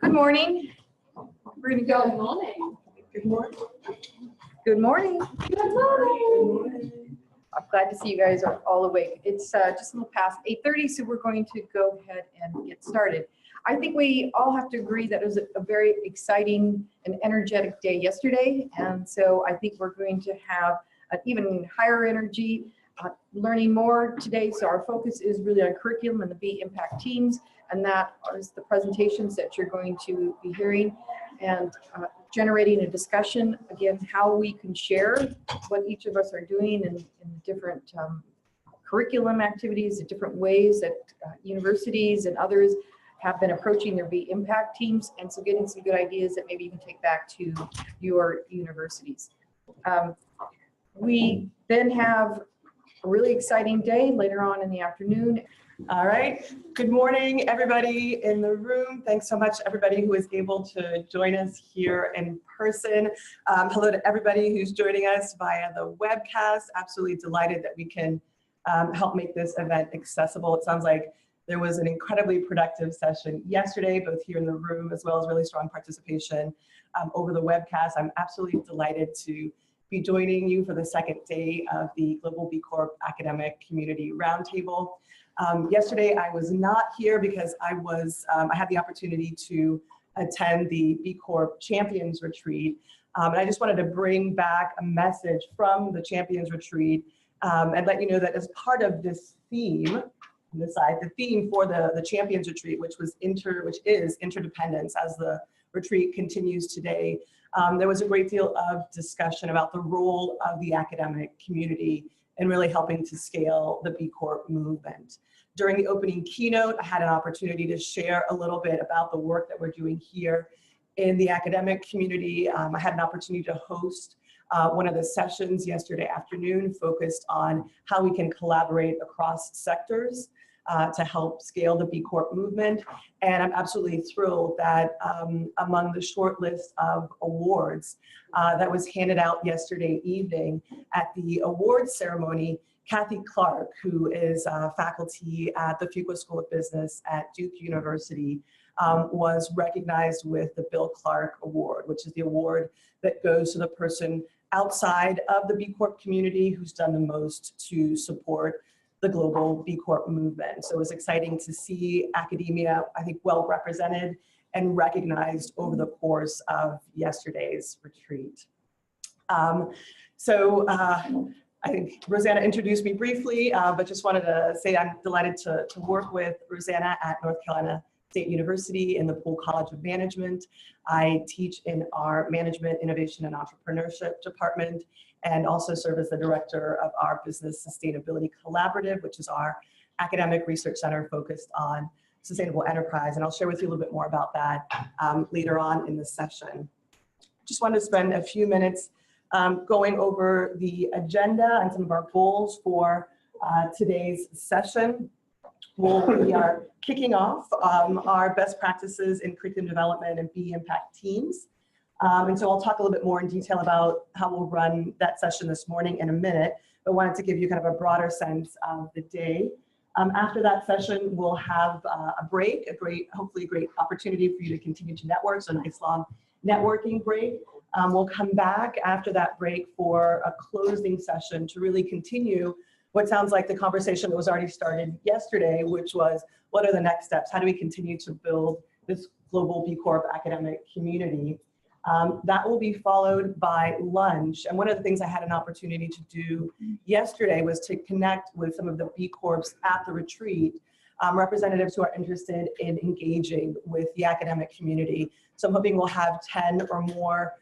Good morning. We're going to go. Good morning. Good morning. Good morning. Good morning. I'm glad to see you guys are all awake. It's just a little past 8:30, so we're going to go ahead and get started. I think we all have to agree that it was a very exciting and energetic day yesterday, and so I think we're going to have an even higher energy, learning more today. So our focus is really on curriculum and the B Impact teams, and that is the presentations that you're going to be hearing, and generating a discussion, again, how we can share what each of us are doing in different curriculum activities, the different ways that universities and others have been approaching their B Impact teams, and so getting some good ideas that maybe you can take back to your universities. We then have a really exciting day later on in the afternoon. All right. Good morning, everybody in the room. Thanks so much, everybody who is able to join us here in person. Hello to everybody who's joining us via the webcast. Absolutely delighted that we can help make this event accessible. It sounds like there was an incredibly productive session yesterday, both here in the room as well as really strong participation over the webcast. I'm absolutely delighted to be joining you for the second day of the Global B Corp Academic Community Roundtable. Yesterday I was not here because I had the opportunity to attend the B Corp Champions Retreat. And I just wanted to bring back a message from the Champions Retreat and let you know that as part of this theme, on this side, the theme for the Champions Retreat, which is interdependence, as the retreat continues today, there was a great deal of discussion about the role of the academic community in really helping to scale the B Corp movement. During the opening keynote, I had an opportunity to share a little bit about the work that we're doing here in the academic community. I had an opportunity to host one of the sessions yesterday afternoon focused on how we can collaborate across sectors to help scale the B Corp movement. And I'm absolutely thrilled that among the short list of awards that was handed out yesterday evening at the awards ceremony, Kathy Clark, who is faculty at the Fuqua School of Business at Duke University, was recognized with the Bill Clark Award, which is the award that goes to the person outside of the B Corp community who's done the most to support the global B Corp movement. So it was exciting to see academia, I think, well represented and recognized over the course of yesterday's retreat. I think Rosanna introduced me briefly, but just wanted to say I'm delighted to work with Rosanna at North Carolina State University in the Poole College of Management. I teach in our Management, Innovation, and Entrepreneurship department, and also serve as the director of our Business Sustainability Collaborative, which is our academic research center focused on sustainable enterprise. And I'll share with you a little bit more about that later on in the session. Just wanted to spend a few minutes going over the agenda and some of our goals for today's session. We are kicking off our best practices in curriculum development and B Impact teams. And so I'll talk a little bit more in detail about how we'll run that session this morning in a minute, but wanted to give you kind of a broader sense of the day. After that session, we'll have a break, hopefully a great opportunity for you to continue to network, so a nice long networking break. We'll come back after that break for a closing session to really continue what sounds like the conversation that was already started yesterday, which was, what are the next steps? How do we continue to build this global B Corp academic community? That will be followed by lunch. And one of the things I had an opportunity to do yesterday was to connect with some of the B Corps at the retreat, representatives who are interested in engaging with the academic community. So I'm hoping we'll have 10 or more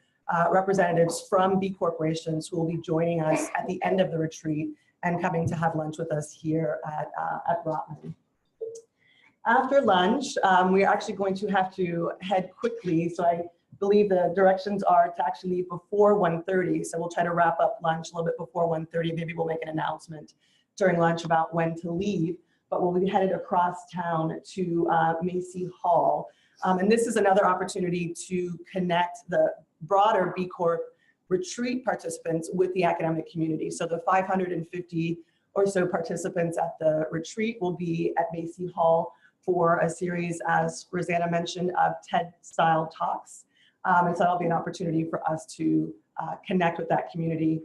representatives from B corporations who will be joining us at the end of the retreat and coming to have lunch with us here at Rotman. After lunch, we're actually going to have to head quickly. So I believe the directions are to actually leave before 1:30. So we'll try to wrap up lunch a little bit before 1:30. Maybe we'll make an announcement during lunch about when to leave, but we'll be headed across town to Macy Hall. And this is another opportunity to connect the broader B Corp retreat participants with the academic community. So the 550 or so participants at the retreat will be at Macy Hall for a series, as Rosanna mentioned, of TED-style talks. And so that'll be an opportunity for us to connect with that community